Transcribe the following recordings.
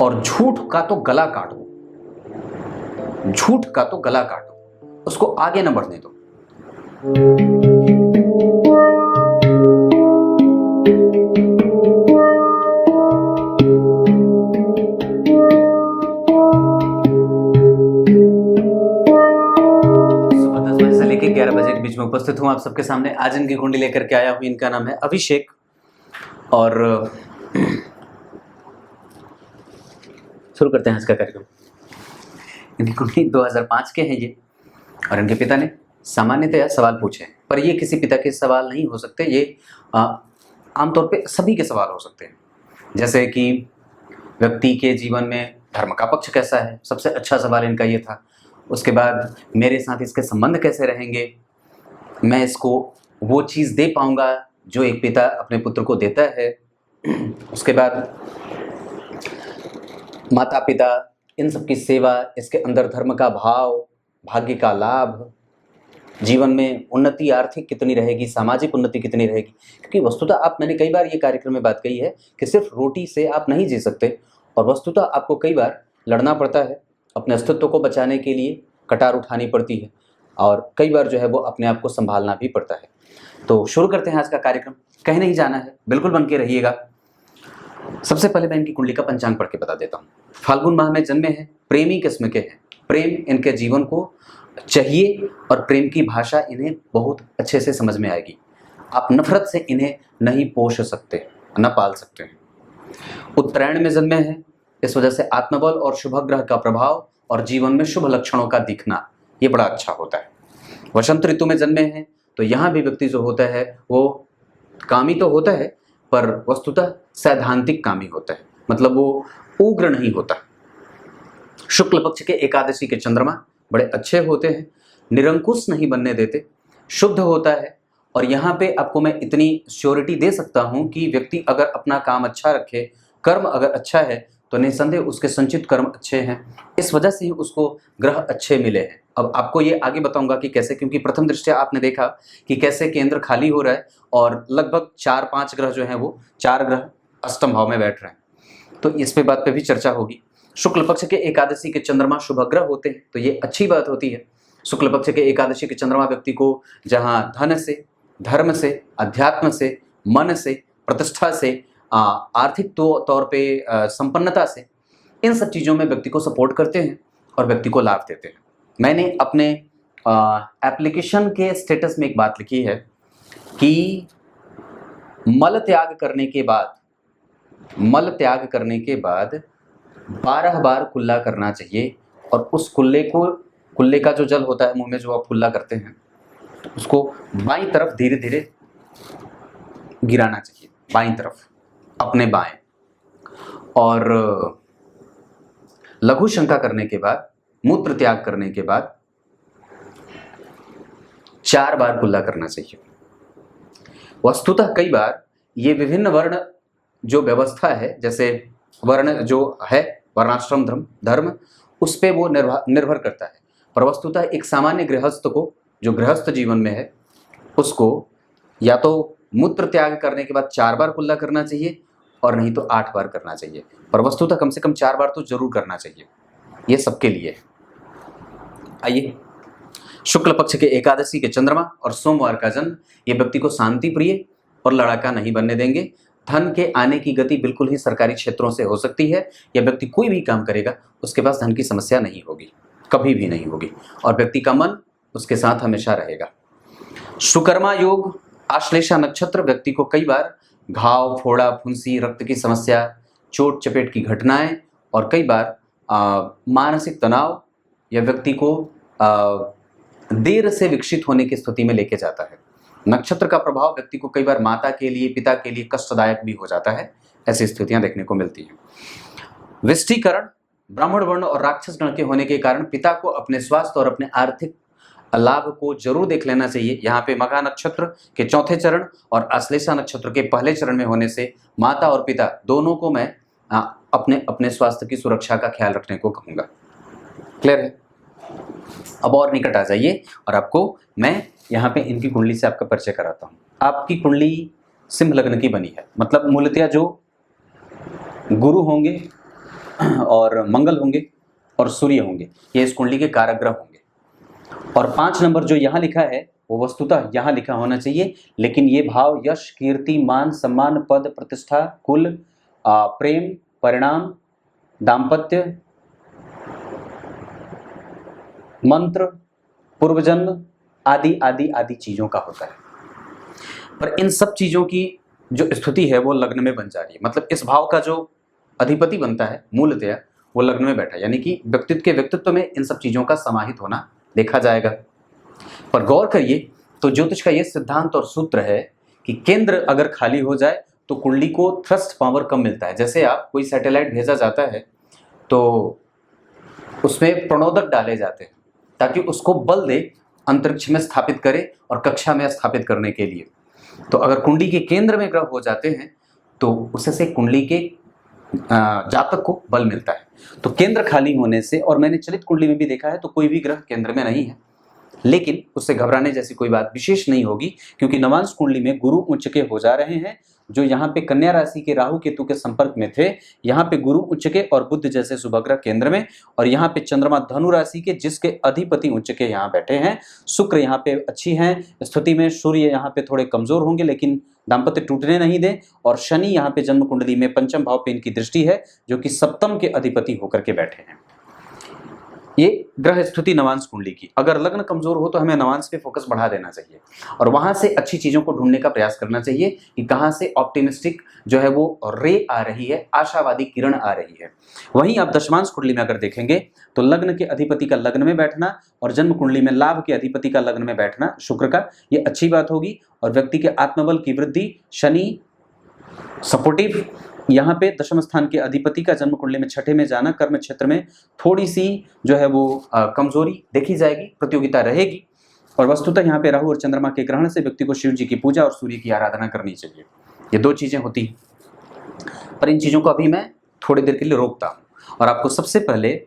और झूठ का तो गला काटो, झूठ का तो गला काटो, उसको आगे न बढ़ने दो। सुबह 10 बजे से लेकर 11 बजे के बीच में उपस्थित हूं आप सबके सामने। आज इनकी कुंडली लेकर के आया हूं। इनका नाम है अभिषेक और शुरू करते हैं आज का कार्यक्रम। इनकी कुंडली 2005 के हैं ये, और इनके पिता ने सामान्यतया सवाल पूछे हैं, पर ये किसी पिता के सवाल नहीं हो सकते। ये आमतौर पे सभी के सवाल हो सकते हैं, जैसे कि व्यक्ति के जीवन में धर्म का पक्ष कैसा है, सबसे अच्छा सवाल इनका ये था। उसके बाद मेरे साथ इसके संबंध कैसे रहेंगे, मैं इसको वो चीज़ दे पाऊंगा जो एक पिता अपने पुत्र को देता है। उसके बाद माता पिता, इन सब की सेवा, इसके अंदर धर्म का भाव, भाग्य का लाभ, जीवन में उन्नति आर्थिक कितनी रहेगी, सामाजिक उन्नति कितनी रहेगी। क्योंकि वस्तुतः आप, मैंने कई बार ये कार्यक्रम में बात कही है कि सिर्फ रोटी से आप नहीं जी सकते, और वस्तुतः आपको कई बार लड़ना पड़ता है, अपने अस्तित्व को बचाने के लिए कटार उठानी पड़ती है, और कई बार जो है वो अपने आप को संभालना भी पड़ता है। तो शुरू करते हैं आज का कार्यक्रम। कहीं नहीं जाना है, बिल्कुल बन के रहिएगा। सबसे पहले मैं इनकी कुंडली का पंचांग पढ़ के बता देता हूँ। फाल्गुन माह में जन्मे हैं, प्रेमी किस्म के हैं, प्रेम इनके जीवन को चाहिए और प्रेम की भाषा इन्हें बहुत अच्छे से समझ में आएगी। आप नफरत से इन्हें नहीं पोष सकते, न पाल सकते हैं। उत्तरायण में जन्मे हैं, इस वजह से आत्मबल और शुभ ग्रह का प्रभाव और जीवन में शुभ लक्षणों का दिखना ये बड़ा अच्छा होता है। वसंत ऋतु में जन्मे हैं, तो यहाँ भी व्यक्ति जो होता है वो कामी तो होता है, पर वस्तुतः सैद्धांतिक कामी होता है, मतलब वो उग्र नहीं होता। शुक्ल पक्ष के एकादशी के चंद्रमा बड़े अच्छे होते हैं, निरंकुश नहीं बनने देते, शुद्ध होता है। और यहाँ पे आपको मैं इतनी श्योरिटी दे सकता हूँ कि व्यक्ति अगर अपना काम अच्छा रखे, कर्म अगर अच्छा है, तो निसंदेह उसके संचित कर्म अच्छे हैं। इस वजह से ही उसको ग्रह अच्छे मिले हैं। अब आपको ये आगे बताऊंगा कि कैसे, क्योंकि प्रथम दृष्टया आपने देखा कि कैसे केंद्र खाली हो रहा है और लगभग 4-5 ग्रह जो हैं वो 4 ग्रह अष्टम भाव में बैठ रहे हैं, तो इस पे बात पे भी चर्चा होगी। शुक्ल पक्ष के एकादशी के चंद्रमा शुभ ग्रह होते हैं, तो ये अच्छी बात होती है। शुक्ल पक्ष के एकादशी के चंद्रमा व्यक्ति को जहाँ धन से, धर्म से, अध्यात्म से, मन से, प्रतिष्ठा से, आर्थिक तौर पे संपन्नता से, इन सब चीज़ों में व्यक्ति को सपोर्ट करते हैं और व्यक्ति को लाभ देते हैं। मैंने अपने एप्लीकेशन के स्टेटस में एक बात लिखी है कि मल त्याग करने के बाद 12 बार कुल्ला करना चाहिए, और उस कुल्ले का जो जल होता है मुंह में जो आप कुल्ला करते हैं, तो उसको बाईं तरफ धीरे धीरे गिराना चाहिए, बाईं तरफ अपने बाएं। और लघु शंका करने के बाद, मूत्र त्याग करने के बाद 4 बार कुल्ला करना चाहिए। वस्तुतः कई बार ये विभिन्न वर्ण जो व्यवस्था है, जैसे वर्ण जो है वर्णाश्रम धर्म, उस पे वो निर्भर करता है, पर वस्तुतः एक सामान्य गृहस्थ को, जो गृहस्थ जीवन में है, उसको या तो मूत्र त्याग करने के बाद 4 बार कुल्ला करना चाहिए, और नहीं तो 8 बार करना चाहिए, पर वस्तुतः कम से कम 4 बार तो जरूर करना चाहिए। ये सबके लिए। आइए, शुक्ल पक्ष के एकादशी के चंद्रमा और सोमवार का जन्म, ये व्यक्ति को शांति प्रिय और लड़ाका नहीं बनने देंगे। धन के आने की गति बिल्कुल ही सरकारी क्षेत्रों से हो सकती है। यह व्यक्ति कोई भी काम करेगा उसके पास धन की समस्या नहीं होगी, कभी भी नहीं होगी, और व्यक्ति का मन उसके साथ हमेशा रहेगा। सुकर्मा योग, आश्लेषा नक्षत्र, व्यक्ति को कई बार घाव, फोड़ा, फुंसी, रक्त की समस्या, चोट चपेट की घटनाएं, और कई बार मानसिक तनाव या व्यक्ति को देर से विकसित होने की स्थिति में लेके जाता है। नक्षत्र का प्रभाव व्यक्ति को कई बार माता के लिए, पिता के लिए कष्टदायक भी हो जाता है। ऐसी स्थितियां देखने को मिलती हैं। विष्टीकरण, ब्राह्मण वर्ण और राक्षस गण के होने के कारण पिता को अपने स्वास्थ्य और अपने आर्थिक लाभ को जरूर देख लेना चाहिए। यहाँ पे मघा नक्षत्र के चौथे चरण और आश्लेषा नक्षत्र के पहले चरण में होने से माता और पिता दोनों को मैं अपने अपने स्वास्थ्य की सुरक्षा का ख्याल रखने को कहूँगा। क्लियर है? अब और निकट आ जाइए और आपको मैं यहाँ पे इनकी कुंडली से आपका परिचय कराता हूँ। आपकी कुंडली सिंह लग्न की बनी है, मतलब मूलतः जो गुरु होंगे और मंगल होंगे और सूर्य होंगे, ये इस कुंडली के कारक ग्रह होंगे। और 5 नंबर जो यहाँ लिखा है वो वस्तुतः यहाँ लिखा होना चाहिए, लेकिन ये भाव यश, कीर्ति, मान, सम्मान, पद, प्रतिष्ठा, कुल, प्रेम, परिणाम, दाम्पत्य, मंत्र, पूर्वजन्म आदि आदि आदि चीजों का होता है। पर इन सब चीजों की जो स्थिति है वो लग्न में बन जा रही है, मतलब इस भाव का जो अधिपति बनता है मूलतया वो लग्न में बैठा है, यानी कि व्यक्तित्व के व्यक्तित्व में इन सब चीजों का समाहित होना देखा जाएगा। पर गौर करिए तो ज्योतिष का ये सिद्धांत और सूत्र है कि केंद्र अगर खाली हो जाए तो कुंडली को थ्रस्ट पावर कम मिलता है। जैसे आप कोई सैटेलाइट भेजा जाता है तो उसमें प्रणोदक डाले जाते हैं ताकि उसको बल दे अंतरिक्ष में स्थापित करे और कक्षा में स्थापित करने के लिए। तो अगर कुंडली के केंद्र में ग्रह हो जाते हैं तो उससे कुंडली के जातक को बल मिलता है। तो केंद्र खाली होने से, और मैंने चलित कुंडली में भी देखा है तो कोई भी ग्रह केंद्र में नहीं है, लेकिन उससे घबराने जैसी कोई बात विशेष नहीं होगी, क्योंकि नवांश कुंडली में गुरु उच्च के हो जा रहे हैं। जो यहाँ पे कन्या राशि के राहु केतु के संपर्क में थे, यहाँ पे गुरु उच्च के और बुध जैसे शुभ ग्रह केंद्र में, और यहाँ पे चंद्रमा धनु राशि के जिसके अधिपति उच्च के यहाँ बैठे हैं। शुक्र यहाँ पे अच्छी हैं स्थिति में, सूर्य यहाँ पे थोड़े कमजोर होंगे लेकिन दाम्पत्य टूटने नहीं दें, और शनि यहाँ पे जन्म कुंडली में पंचम भाव पे इनकी दृष्टि है जो कि सप्तम के अधिपति होकर के बैठे हैं। ये ग्रह स्थिति नवांश कुंडली की। अगर लग्न कमजोर हो तो हमें नवांश पे फोकस बढ़ा देना चाहिए और वहां से अच्छी चीजों को ढूंढने का प्रयास करना चाहिए कि कहां से ऑप्टिमिस्टिक जो है वो रे आ रही है, आशावादी किरण आ रही है। वहीं आप दशमांश कुंडली में अगर देखेंगे तो लग्न के अधिपति का लग्न में बैठना और जन्म कुंडली में लाभ के अधिपति का लग्न में बैठना शुक्र का, ये अच्छी बात होगी। और व्यक्ति के आत्मबल की वृद्धि, शनि सपोर्टिव, यहाँ पे दशम स्थान के अधिपति का जन्म कुंडली में छठे में जाना, कर्म क्षेत्र में थोड़ी सी जो है वो कमजोरी देखी जाएगी, प्रतियोगिता रहेगी। और वस्तुतः यहाँ पे राहु और चंद्रमा के ग्रहण से व्यक्ति को शिव जी की पूजा और सूर्य की आराधना करनी चाहिए। ये दो चीजें होती हैं, पर इन चीजों को अभी मैं थोड़ी देर के लिए रोकता हूँ और आपको सबसे पहले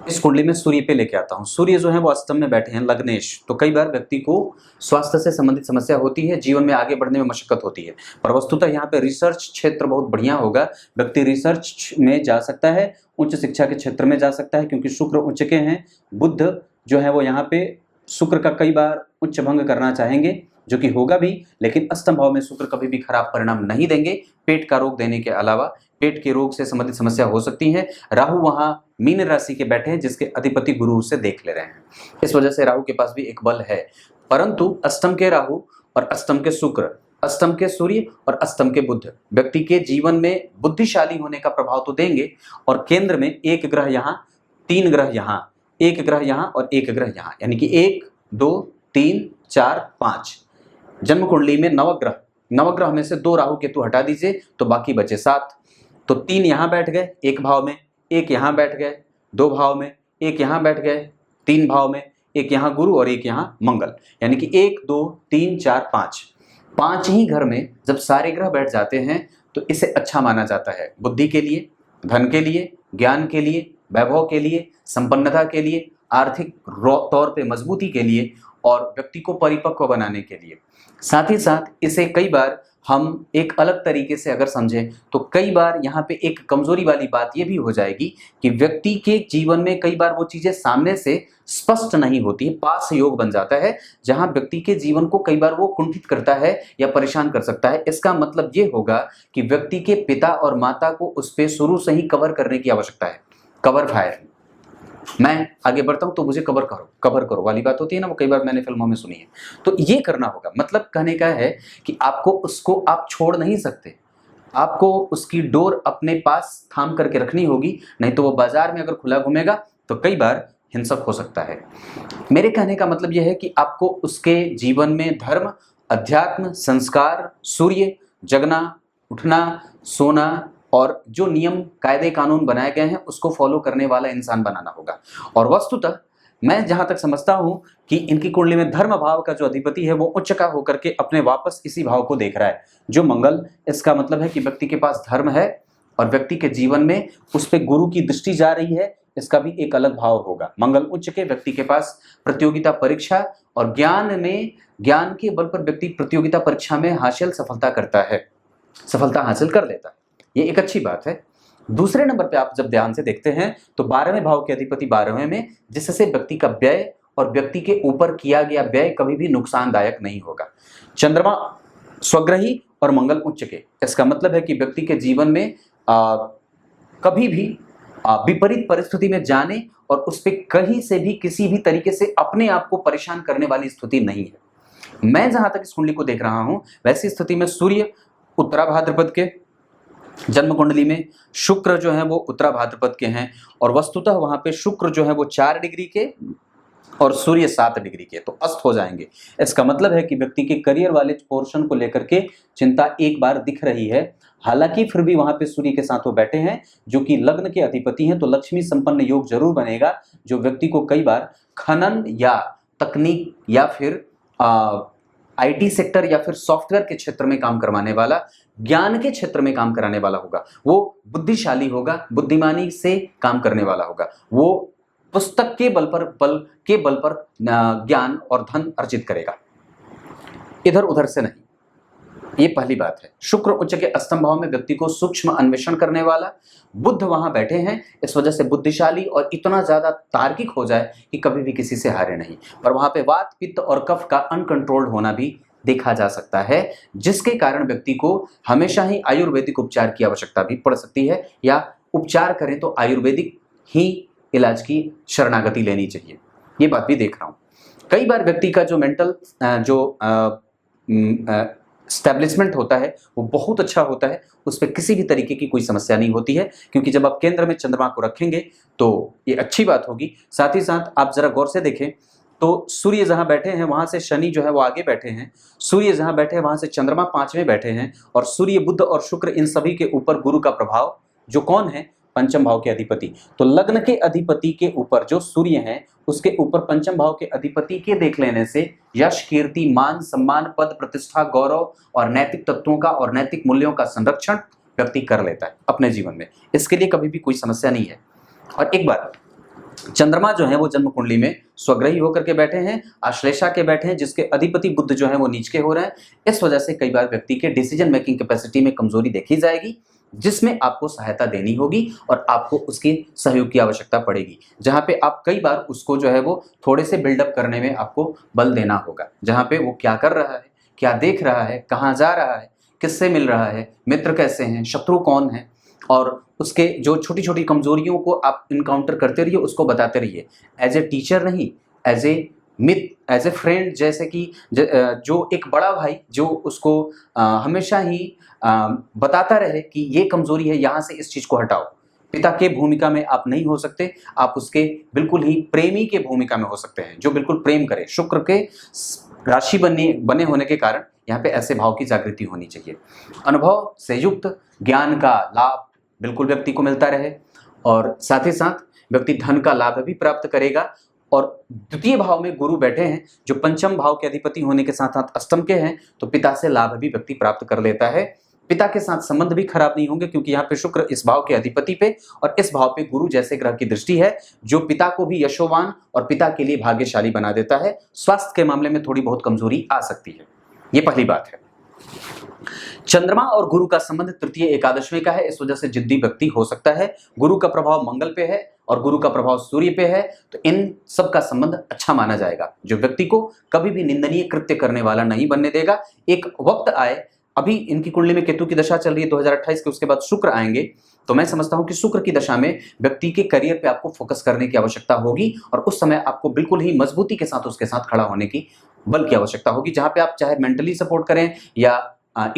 इस कुंडली में सूर्य पे लेके आता हूँ। सूर्य जो है वो अष्टम में बैठे हैं, लग्नेश, तो कई बार व्यक्ति को स्वास्थ्य से संबंधित समस्या होती है, जीवन में आगे बढ़ने में मशक्कत होती है। पर वस्तुतः यहाँ पे रिसर्च क्षेत्र बहुत बढ़िया होगा, व्यक्ति रिसर्च में जा सकता है, उच्च शिक्षा के क्षेत्र में जा सकता है, क्योंकि शुक्र उच्च के हैं। बुध जो है वो यहाँ पे शुक्र का कई बार उच्च भंग करना चाहेंगे, जो कि होगा भी, लेकिन अष्टम भाव में शुक्र कभी भी खराब परिणाम नहीं देंगे। पेट का रोग देने के अलावा पेट के रोग से संबंधित समस्या हो सकती है। राहु वहां मीन राशि के बैठे हैं जिसके अधिपति गुरु से देख ले रहे हैं, इस वजह से राहु के पास भी एक बल है। परंतु अष्टम के राहु और अष्टम के शुक्र, अष्टम के सूर्य और अष्टम के बुध व्यक्ति के जीवन में बुद्धिशाली होने का प्रभाव तो देंगे, और केंद्र में एक ग्रह यहाँ, 3 ग्रह यहाँ, एक ग्रह यहाँ और एक ग्रह यहाँ, यानी कि 1 2 3 4 5 जन्म कुंडली में नवग्रह, नवग्रह में से 2 राहु केतु हटा दीजिए तो बाकी बचे 7। तो 3 यहाँ बैठ गए 1 भाव में, 1 यहाँ बैठ गए 2 भाव में, 1 यहाँ बैठ गए 3 भाव में, 1 यहाँ गुरु और 1 यहाँ मंगल, यानी कि 1 2 3 4 5 ही घर में जब सारे ग्रह बैठ जाते हैं तो इसे अच्छा माना जाता है, बुद्धि के लिए, धन के लिए, ज्ञान के लिए, वैभव के लिए, संपन्नता के लिए, आर्थिक तौर पे मजबूती के लिए और व्यक्ति को परिपक्व बनाने के लिए। साथ ही साथ इसे कई बार हम एक अलग तरीके से अगर समझें तो कई बार यहाँ पे एक कमजोरी वाली बात ये भी हो जाएगी कि व्यक्ति के जीवन में कई बार वो चीजें सामने से स्पष्ट नहीं होती है, पास योग बन जाता है जहां व्यक्ति के जीवन को कई बार वो कुंठित करता है या परेशान कर सकता है। इसका मतलब ये होगा कि व्यक्ति के पिता और माता को उस पर शुरू से ही कवर करने की आवश्यकता है। कवर फायर, मैं आगे बढ़ता हूं तो मुझे कवर करो वाली बात होती है ना, वो कई बार मैंने फिल्मों में सुनी है। तो ये करना होगा, मतलब कहने का है कि आपको उसको आप छोड़ नहीं सकते, आपको उसकी डोर अपने पास थाम करके रखनी होगी, नहीं तो वो बाजार में अगर खुला घूमेगा तो कई बार हिंसक हो सकता है। मेरे कहने का मतलब यह है कि आपको उसके जीवन में धर्म, अध्यात्म, संस्कार, सूर्य, जगना, उठना, सोना और जो नियम कायदे कानून बनाए गए हैं उसको फॉलो करने वाला इंसान बनाना होगा। और वस्तुतः मैं जहां तक समझता हूं कि इनकी कुंडली में धर्म भाव का जो अधिपति है वो उच्च का होकर के अपने वापस इसी भाव को देख रहा है जो मंगल। इसका मतलब है कि व्यक्ति के पास धर्म है और व्यक्ति के जीवन में उस पर गुरु की दृष्टि जा रही है, इसका भी एक अलग भाव होगा। मंगल उच्च के व्यक्ति के पास प्रतियोगिता परीक्षा और ज्ञान के बल पर व्यक्ति प्रतियोगिता परीक्षा में सफलता हासिल कर लेता है, ये एक अच्छी बात है। दूसरे नंबर पे आप जब ध्यान से देखते हैं तो 12वें भाव के अधिपति 12वें में, जिससे व्यक्ति का व्यय और व्यक्ति के ऊपर किया गया व्यय कभी भी नुकसानदायक नहीं होगा। चंद्रमा स्वग्रही और मंगल उच्च के, इसका मतलब है कि व्यक्ति के जीवन में कभी भी विपरीत परिस्थिति में जाने और उस पर कहीं से भी किसी भी तरीके से अपने आप को परेशान करने वाली स्थिति नहीं है। मैं जहां तक इस कुंडली को देख रहा हूं, वैसी स्थिति में सूर्य उत्तरा भाद्रपद के जन्म कुंडली में, शुक्र जो है वो उत्तरा भाद्रपद के हैं, और वस्तुतः वहां पे शुक्र जो है वो 4 डिग्री के और सूर्य 7 डिग्री के, तो अस्त हो जाएंगे। इसका मतलब है कि व्यक्ति के करियर वाले पोर्शन को लेकर के चिंता एक बार दिख रही है। हालांकि फिर भी वहां पे सूर्य के साथ वो बैठे हैं जो कि लग्न के अधिपति हैं, तो लक्ष्मी संपन्न योग जरूर बनेगा, जो व्यक्ति को कई बार खनन या तकनीक या फिर आईटी सेक्टर या फिर सॉफ्टवेयर के क्षेत्र में काम करवाने वाला, ज्ञान के क्षेत्र में काम कराने वाला होगा। वो बुद्धिशाली होगा, बुद्धिमानी से काम करने वाला होगा, वो पुस्तक के बल पर ज्ञान और धन अर्जित करेगा, इधर उधर से नहीं। ये पहली बात है। शुक्र उच्च के अष्टम भाव में व्यक्ति को सूक्ष्म अन्वेषण करने वाला, बुध वहां बैठे हैं, इस वजह से बुद्धिशाली और इतना ज्यादा तार्किक हो जाए कि कभी भी किसी से हारे नहीं। पर वहां पे वात पित्त और कफ का अनकंट्रोल्ड होना भी देखा जा सकता है, जिसके कारण व्यक्ति को हमेशा ही आयुर्वेदिक उपचार की आवश्यकता भी पड़ सकती है, या उपचार करें तो आयुर्वेदिक ही इलाज की शरणागति लेनी चाहिए। ये बात भी देख रहा हूं। कई बार व्यक्ति का जो मेंटल स्टैब्लिशमेंट होता है वो बहुत अच्छा होता है, उस पर किसी भी तरीके की कोई समस्या नहीं होती है, क्योंकि जब आप केंद्र में चंद्रमा को रखेंगे तो ये अच्छी बात होगी। साथ ही साथ आप जरा गौर से देखें तो सूर्य जहां बैठे हैं वहां से शनि जो है वो आगे बैठे हैं, सूर्य जहां बैठे हैं वहां से चंद्रमा 5वें बैठे हैं, और सूर्य बुध और शुक्र इन सभी के ऊपर गुरु का प्रभाव, जो कौन है, पंचम भाव के अधिपति। तो लग्न के अधिपति के ऊपर जो सूर्य हैं उसके ऊपर पंचम भाव के अधिपति के देख लेने से यश, कीर्ति, मान, सम्मान, पद, प्रतिष्ठा, गौरव और नैतिक तत्वों का और नैतिक मूल्यों का संरक्षण व्यक्ति कर लेता है अपने जीवन में। इसके लिए कभी भी कोई समस्या नहीं है। और एक बार चंद्रमा जो है वो जन्म कुंडली में स्वग्रही होकर के बैठे हैं, आश्लेषा के बैठे हैं, जिसके अधिपति बुध जो है वो नीच के हो रहे हैं। इस वजह से कई बार व्यक्ति के डिसीजन मेकिंग कैपेसिटी में कमजोरी देखी जाएगी, जिसमें आपको सहायता देनी होगी और आपको उसकी सहयोग की आवश्यकता पड़ेगी, जहां पे आप कई बार उसको जो है वो थोड़े से बिल्डअप करने में आपको बल देना होगा, जहां पे वो क्या कर रहा है, क्या देख रहा है, कहाँ जा रहा है, किससे मिल रहा है, मित्र कैसे हैं, शत्रु कौन है, और उसके जो छोटी छोटी कमजोरियों को आप इनकाउंटर करते रहिए, उसको बताते रहिए। एज ए टीचर नहीं, एज ए मित्र, एज ए फ्रेंड, जैसे कि जो एक बड़ा भाई जो उसको हमेशा ही बताता रहे कि ये कमजोरी है, यहाँ से इस चीज को हटाओ। पिता के भूमिका में आप नहीं हो सकते, आप उसके बिल्कुल ही प्रेमी के भूमिका में हो सकते हैं, जो बिल्कुल प्रेम करे। शुक्र के राशि बने होने के कारण यहाँ पे ऐसे भाव की जागृति होनी चाहिए। अनुभव से युक्त ज्ञान का लाभ बिल्कुल व्यक्ति को मिलता रहे, और साथ ही साथ व्यक्ति धन का लाभ भी प्राप्त करेगा। और द्वितीय भाव में गुरु बैठे हैं, जो पंचम भाव के अधिपति होने के साथ साथ अष्टम के हैं, तो पिता से लाभ भी व्यक्ति प्राप्त कर लेता है। पिता के साथ संबंध भी खराब नहीं होंगे, क्योंकि यहाँ पे शुक्र इस भाव के अधिपति पे और इस भाव पे गुरु जैसे ग्रह की दृष्टि है, जो पिता को भी यशोवान और पिता के लिए भाग्यशाली बना देता है। स्वास्थ्य के मामले में थोड़ी बहुत कमजोरी आ सकती है, ये पहली बात है। चंद्रमा और गुरु का संबंध तृतीय एकादशवें का है, इस वजह से जिद्दी व्यक्ति हो सकता है। गुरु का प्रभाव मंगल पे है और गुरु का प्रभाव सूर्य पे है, तो इन सब का संबंध अच्छा माना जाएगा, जो व्यक्ति को कभी भी निंदनीय कृत्य करने वाला नहीं बनने देगा। एक वक्त आए, अभी इनकी कुंडली में केतु की दशा चल रही है 2028 के, उसके बाद शुक्र आएंगे, तो मैं समझता हूं कि शुक्र की दशा में व्यक्ति के करियर पे आपको फोकस करने की आवश्यकता होगी, और उस समय आपको बिल्कुल ही मजबूती के साथ उसके साथ खड़ा होने की बल की आवश्यकता होगी, जहां पे आप चाहे मेंटली सपोर्ट करें या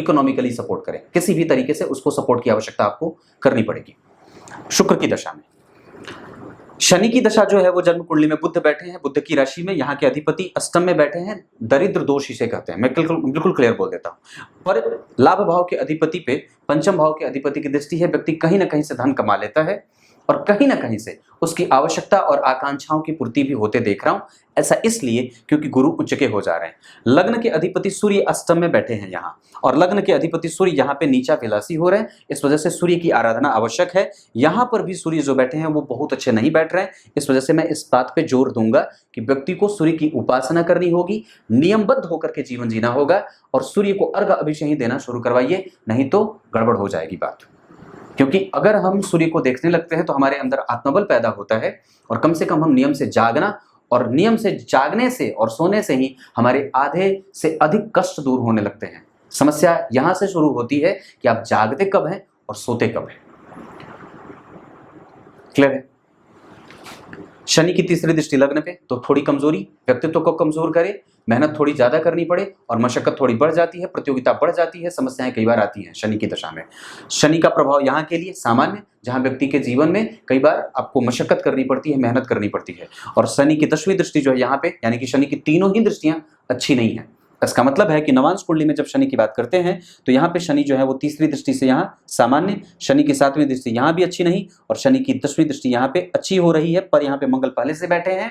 इकोनॉमिकली सपोर्ट करें, किसी भी तरीके से उसको सपोर्ट की आवश्यकता आपको करनी पड़ेगी। शुक्र की दशा में शनि की दशा जो है वो जन्म कुंडली में बुध बैठे हैं, बुध की राशि में, यहाँ के अधिपति अष्टम में बैठे हैं, दरिद्र दोष इसे कहते हैं, मैं बिल्कुल क्लियर बोल देता हूँ। पर लाभ भाव के अधिपति पे पंचम भाव के अधिपति की दृष्टि है, व्यक्ति कहीं ना कहीं से धन कमा लेता है और कहीं ना कहीं से उसकी आवश्यकता और आकांक्षाओं की पूर्ति भी होते देख रहा हूं। ऐसा इसलिए क्योंकि गुरु उच्च के हो जा रहे हैं। लग्न के अधिपति सूर्य अष्टम में बैठे हैं यहाँ, और लग्न के अधिपति सूर्य यहाँ पे नीचा विलासी हो रहे हैं, इस वजह से सूर्य की आराधना आवश्यक है। यहाँ पर भी सूर्य जो बैठे हैं वो बहुत अच्छे नहीं बैठ रहे हैं, इस वजह से मैं इस बात पे जोर दूंगा कि व्यक्ति को सूर्य की उपासना करनी होगी, नियमबद्ध होकर के जीवन जीना होगा, और सूर्य को अर्घ अभिषेक ही देना शुरू करवाइए, नहीं तो गड़बड़ हो जाएगी बात। क्योंकि अगर हम सूर्य को देखने लगते हैं तो हमारे अंदर आत्मबल पैदा होता है और कम से कम हम नियम से जागना, और नियम से जागने से और सोने से ही हमारे आधे से अधिक कष्ट दूर होने लगते हैं। समस्या यहां से शुरू होती है कि आप जागते कब हैं और सोते कब हैं। क्लियर है? शनि की तीसरी दृष्टि लग्न पे तो थोड़ी कमजोरी, व्यक्तित्व को कमजोर करे, मेहनत थोड़ी ज्यादा करनी पड़े और मशक्कत थोड़ी बढ़ जाती है, प्रतियोगिता बढ़ जाती है, समस्याएं कई बार आती हैं शनि की दशा में। शनि का प्रभाव यहाँ के लिए सामान्य, जहां व्यक्ति के जीवन में कई बार आपको मशक्कत करनी पड़ती है, मेहनत करनी पड़ती है। और शनि की 10वीं दृष्टि जो है यहाँ पे, यानी कि शनि की तीनों ही दृष्टियां अच्छी नहीं है। इसका मतलब है कि नवांश कुंडली में जब शनि की बात करते हैं तो यहाँ पे शनि जो है वो तीसरी दृष्टि से यहाँ सामान्य, शनि की 7वीं दृष्टि यहाँ भी अच्छी नहीं, और शनि की 10वीं दृष्टि यहाँ पे अच्छी हो रही है, पर यहाँ पे मंगल पहले से बैठे हैं।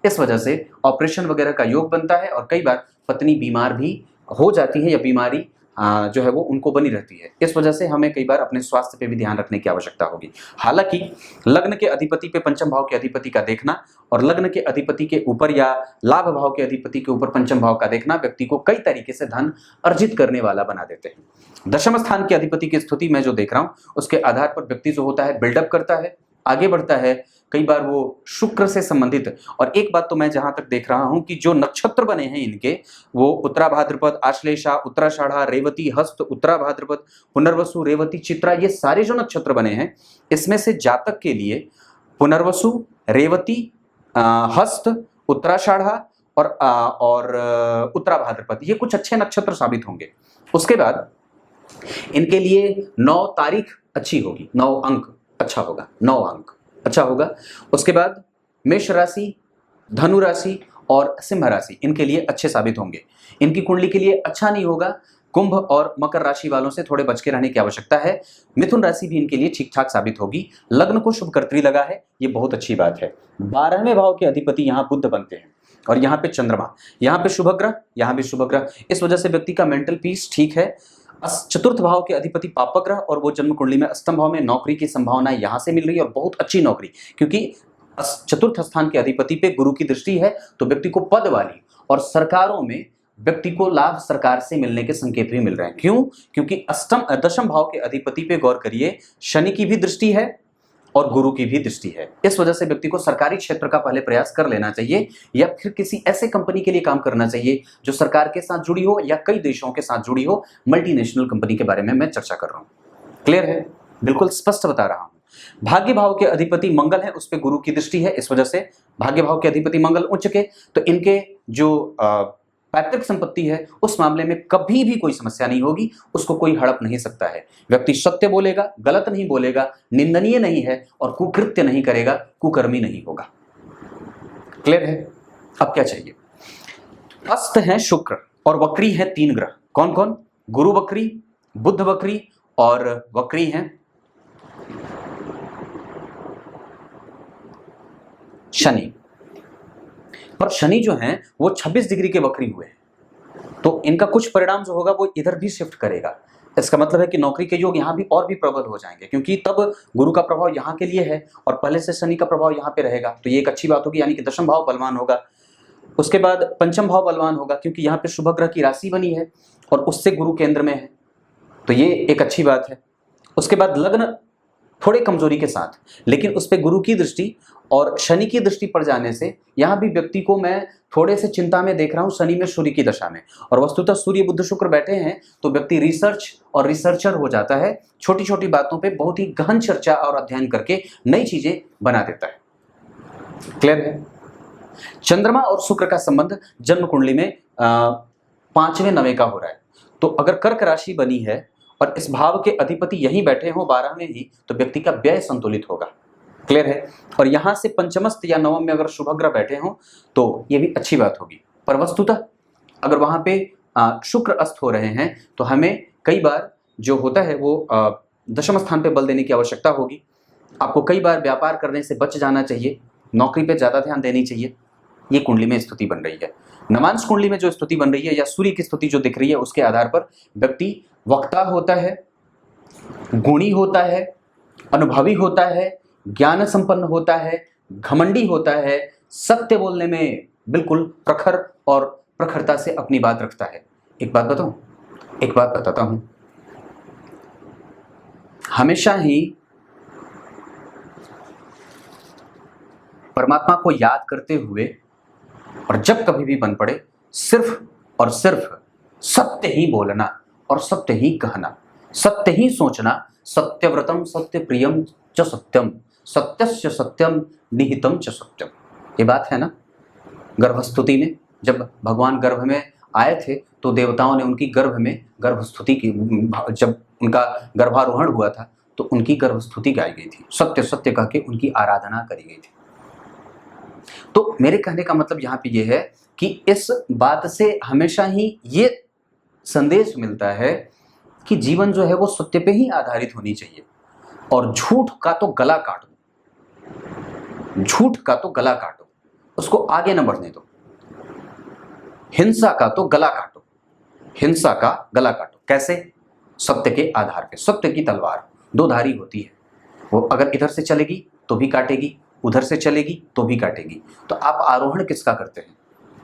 इस वजह से ऑपरेशन वगैरह का योग बनता है और कई बार पत्नी बीमार भी हो जाती है या बीमारी जो है वो उनको बनी रहती है। इस वजह से हमें कई बार अपने स्वास्थ्य पे भी ध्यान रखने की आवश्यकता होगी। हालांकि लग्न के अधिपति पे पंचम भाव के अधिपति का देखना और लग्न के अधिपति के ऊपर या लाभ भाव के अधिपति के ऊपर पंचम भाव का देखना व्यक्ति को कई तरीके से धन अर्जित करने वाला बना देते हैं। दशम स्थान के अधिपति की स्थिति मैं जो देख रहा हूं उसके आधार पर व्यक्ति जो होता है बिल्डअप करता है, आगे बढ़ता है, कई बार वो शुक्र से संबंधित। और एक बात तो मैं जहां तक देख रहा हूं कि जो नक्षत्र बने हैं इनके, वो उत्तरा भाद्रपद, आश्लेषा, उत्तराषाढ़ा, रेवती, हस्त, उत्तरा भाद्रपद, पुनर्वसु, रेवती, चित्रा, ये सारे जो नक्षत्र बने हैं इसमें से जातक के लिए पुनर्वसु, रेवती, हस्त, उत्तराषाढ़ा और उत्तरा भाद्रपद ये कुछ अच्छे नक्षत्र साबित होंगे। उसके बाद इनके लिए 9 तारीख अच्छी होगी, 9 अंक अच्छा होगा, 9 अंक अच्छा होगा। उसके बाद मेष राशि, धनु राशि और सिंह राशि इनके लिए अच्छे साबित होंगे। इनकी कुंडली के लिए अच्छा नहीं होगा। कुंभ और मकर राशि वालों से थोड़े बच के रहने की आवश्यकता है। मिथुन राशि भी इनके लिए ठीक ठाक साबित होगी। लग्न को शुभकर्त्री लगा है, ये बहुत अच्छी बात है। 12वें भाव के अधिपति यहाँ बुध बनते हैं और यहाँ पे चंद्रमा, यहाँ पे शुभ ग्रह, यहाँ भी शुभ ग्रह। इस वजह से व्यक्ति का मेंटल पीस ठीक है। चतुर्थ भाव के अधिपति पापक ग्रह और वो जन्म कुंडली में अष्टम भाव में, नौकरी की संभावना यहां से मिल रही है और बहुत अच्छी नौकरी, क्योंकि चतुर्थ स्थान के अधिपति पे गुरु की दृष्टि है तो व्यक्ति को पद वाली और सरकारों में व्यक्ति को लाभ सरकार से मिलने के संकेत भी मिल रहे हैं। क्यों? क्योंकि दशम भाव के अधिपति पे गौर करिए, शनि की भी दृष्टि है और गुरु की भी दृष्टि है। इस वजह से व्यक्ति को सरकारी क्षेत्र का पहले प्रयास कर लेना चाहिए या फिर किसी ऐसे कंपनी के लिए काम करना चाहिए जो सरकार के साथ जुड़ी हो या कई देशों के साथ जुड़ी हो। मल्टीनेशनल कंपनी के बारे में मैं चर्चा कर रहा हूं। क्लियर है? बिल्कुल स्पष्ट बता रहा हूं। भाग्य भाव के अधिपति मंगल है, उस पर गुरु की दृष्टि है। इस वजह से भाग्य भाव के अधिपति मंगल उच्च के, तो इनके जो पैतृक संपत्ति है उस मामले में कभी भी कोई समस्या नहीं होगी, उसको कोई हड़प नहीं सकता है। व्यक्ति सत्य बोलेगा, गलत नहीं बोलेगा, निंदनीय नहीं है और कुकृत्य नहीं करेगा, कुकर्मी नहीं होगा। क्लियर है? अब क्या चाहिए? अस्त है शुक्र और वक्री है 3 ग्रह। कौन कौन? गुरु वक्री, बुध वक्री और वक्री हैं शनि। पर शनि जो है वो 26 डिग्री के वक्री हुए हैं, तो इनका कुछ परिणाम जो होगा वो इधर भी शिफ्ट करेगा। इसका मतलब है कि नौकरी के योग यहाँ भी और भी प्रबल हो जाएंगे, क्योंकि तब गुरु का प्रभाव यहाँ के लिए है और पहले से शनि का प्रभाव यहाँ पे रहेगा, तो ये एक अच्छी बात होगी, यानी कि दशम भाव बलवान होगा। उसके बाद पंचम भाव बलवान होगा, क्योंकि यहाँ पे शुभ ग्रह की राशि बनी है और उससे गुरु केंद्र में है, तो ये एक अच्छी बात है। उसके बाद लग्न थोड़े कमजोरी के साथ, लेकिन उस पर गुरु की दृष्टि और शनि की दृष्टि पड़ जाने से यहाँ भी व्यक्ति को मैं थोड़े से चिंता में देख रहा हूँ, शनि में सूर्य की दशा में। और वस्तुतः सूर्य बुध शुक्र बैठे हैं तो व्यक्ति रिसर्च और रिसर्चर हो जाता है, छोटी छोटी बातों पे बहुत ही गहन चर्चा और अध्ययन करके नई चीजें बना देता है। क्लियर है? चंद्रमा और शुक्र का संबंध जन्म कुंडली में 5वें 9वें का हो रहा है, तो अगर कर्क राशि बनी है और इस भाव के अधिपति यहीं बैठे हों 12 में ही, तो व्यक्ति का व्यय संतुलित होगा। क्लियर है? और यहां से पंचमस्त या नवम में अगर शुभ ग्रह बैठे हों तो ये भी अच्छी बात होगी। पर वस्तुतः अगर वहां पे शुक्र अस्त हो रहे हैं तो हमें कई बार जो होता है वो दशम स्थान पे बल देने की आवश्यकता होगी। आपको कई बार व्यापार करने से बच जाना चाहिए, नौकरी पे ज्यादा ध्यान देनी चाहिए। ये कुंडली में स्थिति बन रही है। नवांश कुंडली में जो स्थिति बन रही है या सूर्य की स्थिति जो दिख रही है उसके आधार पर व्यक्ति वक्ता होता है, गुणी होता है, अनुभवी होता है, ज्ञान संपन्न होता है, घमंडी होता है, सत्य बोलने में बिल्कुल प्रखर और प्रखरता से अपनी बात रखता है। एक बात बताऊं? एक बात बताता हूं। हमेशा ही परमात्मा को याद करते हुए और जब कभी भी बन पड़े सिर्फ और सिर्फ सत्य ही बोलना और सत्य ही कहना, सत्य ही सोचना। सत्यव्रतम सत्य प्रियम च सत्यम, सत्यस्य सत्यम निहितम च सत्यम। ये बात है ना। गर्भस्तुति में जब भगवान गर्भ में आए थे तो देवताओं ने उनकी गर्भ में गर्भस्तुति की, जब उनका गर्भारोहण हुआ था तो उनकी गर्भस्तुति गाई गई थी, सत्य सत्य कह के उनकी आराधना करी गई थी। तो मेरे कहने का मतलब यहाँ पे ये है कि इस बात से हमेशा ही ये संदेश मिलता है कि जीवन जो है वो सत्य पे ही आधारित होनी चाहिए, और झूठ का तो गला काटो, झूठ का तो गला काटो, उसको आगे न बढ़ने दो। हिंसा का तो गला काटो, हिंसा का गला काटो। कैसे? सत्य के आधार पे। सत्य की तलवार दो धारी होती है, वो अगर इधर से चलेगी तो भी काटेगी, उधर से चलेगी तो भी काटेगी। तो आप आरोहण किसका करते हैं,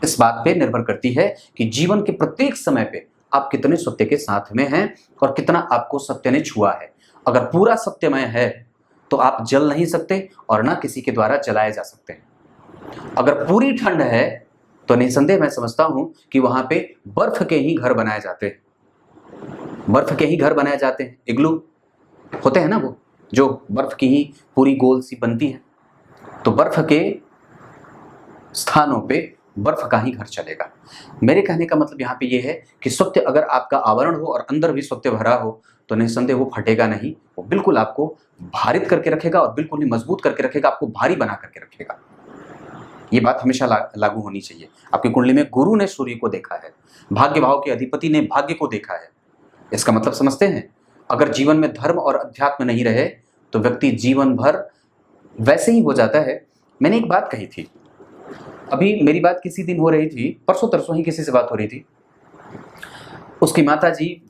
इस बात पे निर्भर करती है कि जीवन के प्रत्येक समय पे आप कितने सत्य के साथ में हैं और कितना आपको सत्य ने छुआ है। अगर पूरा सत्यमय है तो आप जल नहीं सकते और ना किसी के द्वारा जलाए जा सकते हैं। अगर पूरी ठंड है तो निसंदेह मैं समझता हूं कि वहां पे बर्फ के ही घर बनाए जाते हैं, बर्फ के ही घर बनाए जाते हैं। इग्लू होते हैं ना, वो जो बर्फ की ही पूरी गोल सी बनती है, तो बर्फ के स्थानों पे बर्फ का ही घर चलेगा। मेरे कहने का मतलब यहाँ पे ये है कि सत्य अगर आपका आवरण हो और अंदर भी सत्य भरा हो तो निसंदेह वो फटेगा नहीं, वो बिल्कुल आपको भारित करके रखेगा और बिल्कुल ही मजबूत करके रखेगा, आपको भारी बना करके रखेगा। ये बात हमेशा लागू होनी चाहिए। आपकी कुंडली में गुरु ने सूर्य को देखा है, भाग्य भाव के अधिपति ने भाग्य को देखा है। इसका मतलब समझते हैं? अगर जीवन में धर्म और अध्यात्म नहीं रहे तो व्यक्ति जीवन भर वैसे ही हो जाता है। मैंने एक बात कही थी, अभी मेरी बात किसी दिन हो रही थी, परसों तरसों ही किसी से बात हो रही थी। उसकी माता जी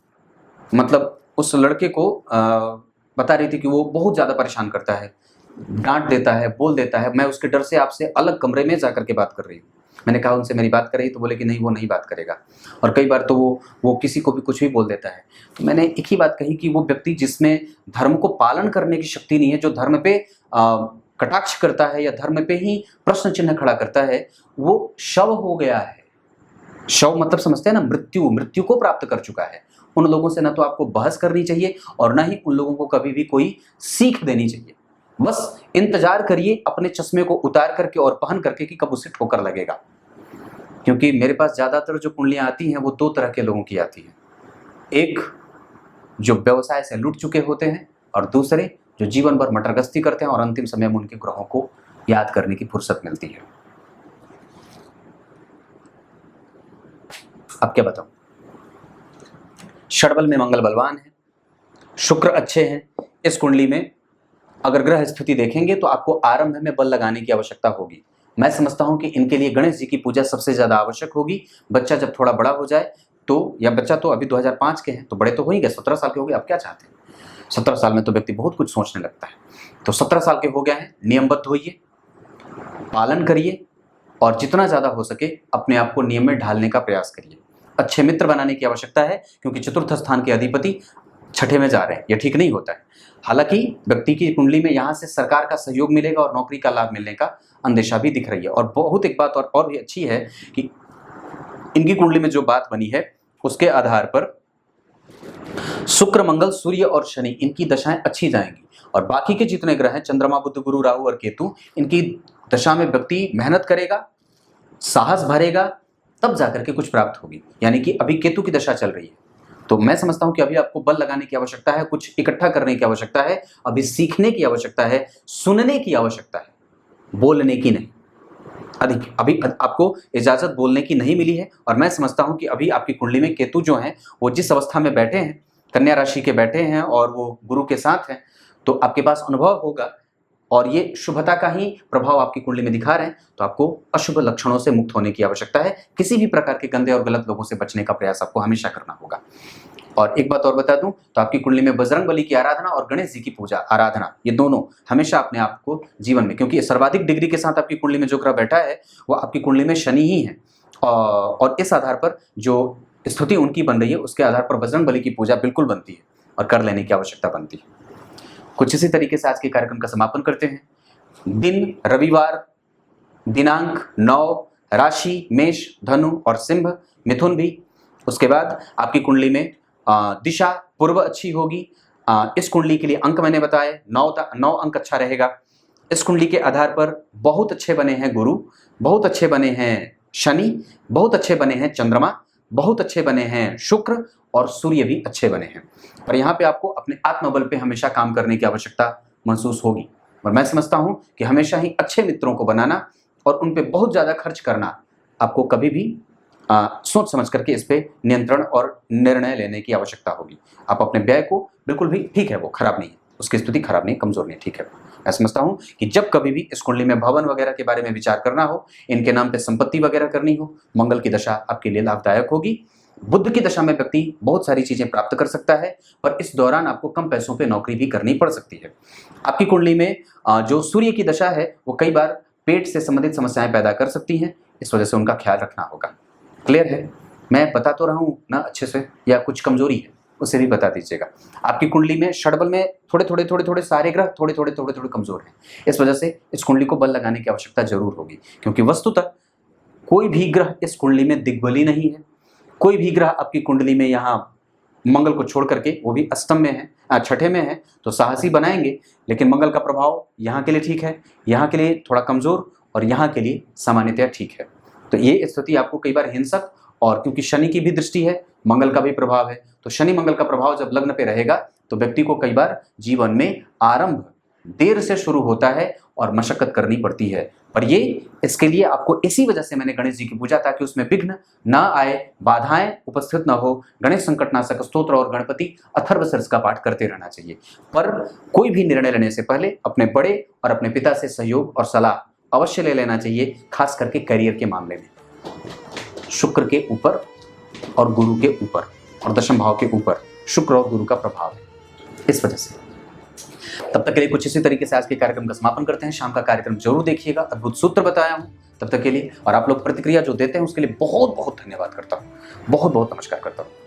मतलब उस लड़के को बता रही थी कि वो बहुत ज़्यादा परेशान करता है, डांट देता है, बोल देता है। मैं उसके डर से आपसे अलग कमरे में जाकर के बात कर रही हूँ। मैंने कहा उनसे मेरी बात कर रही, तो बोले कि नहीं वो नहीं बात करेगा। और कई बार तो वो किसी को भी कुछ भी बोल देता है। तो मैंने एक ही बात कही कि वो व्यक्ति जिसमें धर्म को पालन करने की शक्ति नहीं है, जो धर्म पे कटाक्ष करता है या धर्म पे ही प्रश्न चिन्ह खड़ा करता है, वो शव हो गया है। शव मतलब समझते हैं ना, मृत्यु, मृत्यु को प्राप्त कर चुका है। उन लोगों से ना तो आपको बहस करनी चाहिए और ना ही उन लोगों को कभी भी कोई सीख देनी चाहिए। बस इंतजार करिए अपने चश्मे को उतार करके और पहन करके कि कब उसे ठोकर लगेगा। क्योंकि मेरे पास ज़्यादातर जो कुंडलियाँ आती हैं वो दो तरह के लोगों की आती हैं, एक जो व्यवसाय से लुट चुके होते हैं और दूसरे जो जीवन भर मटरगस्ती करते हैं और अंतिम समय में उनके ग्रहों को याद करने की फुर्सत मिलती है। अब क्या बताऊं, षडबल में मंगल बलवान है, शुक्र अच्छे हैं। इस कुंडली में अगर ग्रह स्थिति देखेंगे तो आपको आरंभ में बल लगाने की आवश्यकता होगी। मैं समझता हूं कि इनके लिए गणेश जी की पूजा सबसे ज्यादा आवश्यक होगी। बच्चा जब थोड़ा बड़ा हो जाए तो, या बच्चा तो अभी 2005 के हैं तो बड़े तो हो ही गए, 17 साल के हो गए, आप क्या चाहते हैं? 17 साल में तो व्यक्ति बहुत कुछ सोचने लगता है। तो 17 साल के हो गए हैं, नियमबद्ध होइए, पालन करिए और जितना ज़्यादा हो सके अपने आप को नियम में ढालने का प्रयास करिए। अच्छे मित्र बनाने की आवश्यकता है, क्योंकि चतुर्थ स्थान के अधिपति छठे में जा रहे हैं, यह ठीक नहीं होता है। हालांकि व्यक्ति की कुंडली में यहाँ से सरकार का सहयोग मिलेगा और नौकरी का लाभ मिलने का अंदेशा भी दिख रही है। और बहुत एक बात और भी अच्छी है कि इनकी कुंडली में जो बात बनी है उसके आधार पर शुक्र, मंगल, सूर्य और शनि, इनकी दशाएं अच्छी जाएंगी। और बाकी के जितने ग्रह हैं, चंद्रमा, बुध, गुरु, राहु और केतु, इनकी दशा में व्यक्ति मेहनत करेगा, साहस भरेगा, तब जाकर के कुछ प्राप्त होगी। यानी कि अभी केतु की दशा चल रही है, तो मैं समझता हूं कि अभी आपको बल लगाने की आवश्यकता है, कुछ इकट्ठा करने की आवश्यकता है, अभी सीखने की आवश्यकता है, सुनने की आवश्यकता है, बोलने की नहीं। अभी आपको इजाजत बोलने की नहीं मिली है। और मैं समझता हूं कि अभी आपकी कुंडली में केतु जो हैं वो जिस अवस्था में बैठे हैं, कन्या राशि के बैठे हैं और वो गुरु के साथ हैं, तो आपके पास अनुभव होगा और ये शुभता का ही प्रभाव आपकी कुंडली में दिखा रहे हैं। तो आपको अशुभ लक्षणों से मुक्त होने की आवश्यकता है। किसी भी प्रकार के गंदे और गलत लोगों से बचने का प्रयास आपको हमेशा करना होगा। और एक बात और बता दूं तो आपकी कुंडली में बजरंगबली की आराधना और गणेश जी की पूजा आराधना, ये दोनों हमेशा अपने आप को जीवन में, क्योंकि सर्वाधिक डिग्री के साथ आपकी कुंडली में जो ग्रह बैठा है वो आपकी कुंडली में शनि ही है, और इस आधार पर जो स्थिति उनकी बन रही है उसके आधार पर बजरंगबली की पूजा बिल्कुल बनती है और कर लेने की आवश्यकता बनती है। कुछ इसी तरीके से आज के कार्यक्रम का समापन करते हैं। दिन रविवार, दिनांक 9, राशि मेष, धनु और सिंह, मिथुन भी। उसके बाद आपकी कुंडली में दिशा पूर्व अच्छी होगी। इस कुंडली के लिए अंक मैंने बताए 9 अंक अच्छा रहेगा। इस कुंडली के आधार पर बहुत अच्छे बने हैं गुरु, बहुत अच्छे बने हैं शनि, बहुत अच्छे बने हैं चंद्रमा, बहुत अच्छे बने हैं शुक्र और सूर्य भी अच्छे बने हैं। पर यहाँ पे आपको अपने आत्मबल पे हमेशा काम करने की आवश्यकता महसूस होगी। और मैं समझता हूँ कि हमेशा ही अच्छे मित्रों को बनाना और उन पे बहुत ज़्यादा खर्च करना, आपको कभी भी सोच समझ करके इस पे नियंत्रण और निर्णय लेने की आवश्यकता होगी। आप अपने व्यय को बिल्कुल भी, ठीक है वो खराब नहीं है, उसकी स्थिति खराब नहीं, कमजोर नहीं, ठीक है। मैं समझता हूँ कि जब कभी भी इस कुंडली में भवन वगैरह के बारे में विचार करना हो, इनके नाम पे संपत्ति वगैरह करनी हो, मंगल की दशा आपके लिए लाभदायक होगी। बुध की दशा में व्यक्ति बहुत सारी चीजें प्राप्त कर सकता है, पर इस दौरान आपको कम पैसों पे नौकरी भी करनी पड़ सकती है। आपकी कुंडली में जो सूर्य की दशा है वो कई बार पेट से संबंधित समस्याएं पैदा कर सकती हैं, इस वजह से उनका ख्याल रखना होगा। क्लियर है? मैं बता तो रहा हूँ ना अच्छे से, या कुछ कमजोरी है उसे भी बता दीजिएगा। आपकी कुंडली में षडबल में थोड़े सारे ग्रह थोड़े कमजोर हैं, इस वजह से इस कुंडली को बल लगाने की आवश्यकता जरूर होगी, क्योंकि वस्तुतः कोई भी ग्रह इस कुंडली में दिग्बली नहीं है। कोई भी ग्रह आपकी कुंडली में यहाँ मंगल को छोड़ करके, वो भी अष्टम में है, छठे में है, तो साहसी बनाएंगे, लेकिन मंगल का प्रभाव यहाँ के लिए ठीक है, यहाँ के लिए थोड़ा कमजोर और यहाँ के लिए सामान्यतया ठीक है। तो ये स्थिति आपको कई बार हिंसक, और क्योंकि शनि की भी दृष्टि है, मंगल का भी प्रभाव है, तो शनि मंगल का प्रभाव जब लग्न पे रहेगा तो व्यक्ति को कई बार जीवन में आरंभ देर से शुरू होता है और मशक्कत करनी पड़ती है। पर ये इसके लिए आपको इसी वजह से मैंने गणेश जी की पूजा, ताकि उसमें विघ्न ना आए, बाधाएं उपस्थित ना हो। गणेश संकटनाशक स्तोत्र और गणपति अथर्वशीर्ष का पाठ करते रहना चाहिए। पर कोई भी निर्णय लेने से पहले अपने बड़े और अपने पिता से सहयोग और सलाह अवश्य ले लेना चाहिए, खास करके करियर के मामले में। शुक्र के ऊपर और गुरु के ऊपर और दशम भाव के ऊपर शुक्र और गुरु का प्रभाव है, इस वजह से। तब तक के लिए कुछ इसी तरीके से आज के कार्यक्रम का समापन करते हैं। शाम का कार्यक्रम जरूर देखिएगा, अद्भुत सूत्र बताया हूं तब तक के लिए। और आप लोग प्रतिक्रिया जो देते हैं उसके लिए बहुत बहुत धन्यवाद करता हूं, बहुत बहुत नमस्कार करता हूं।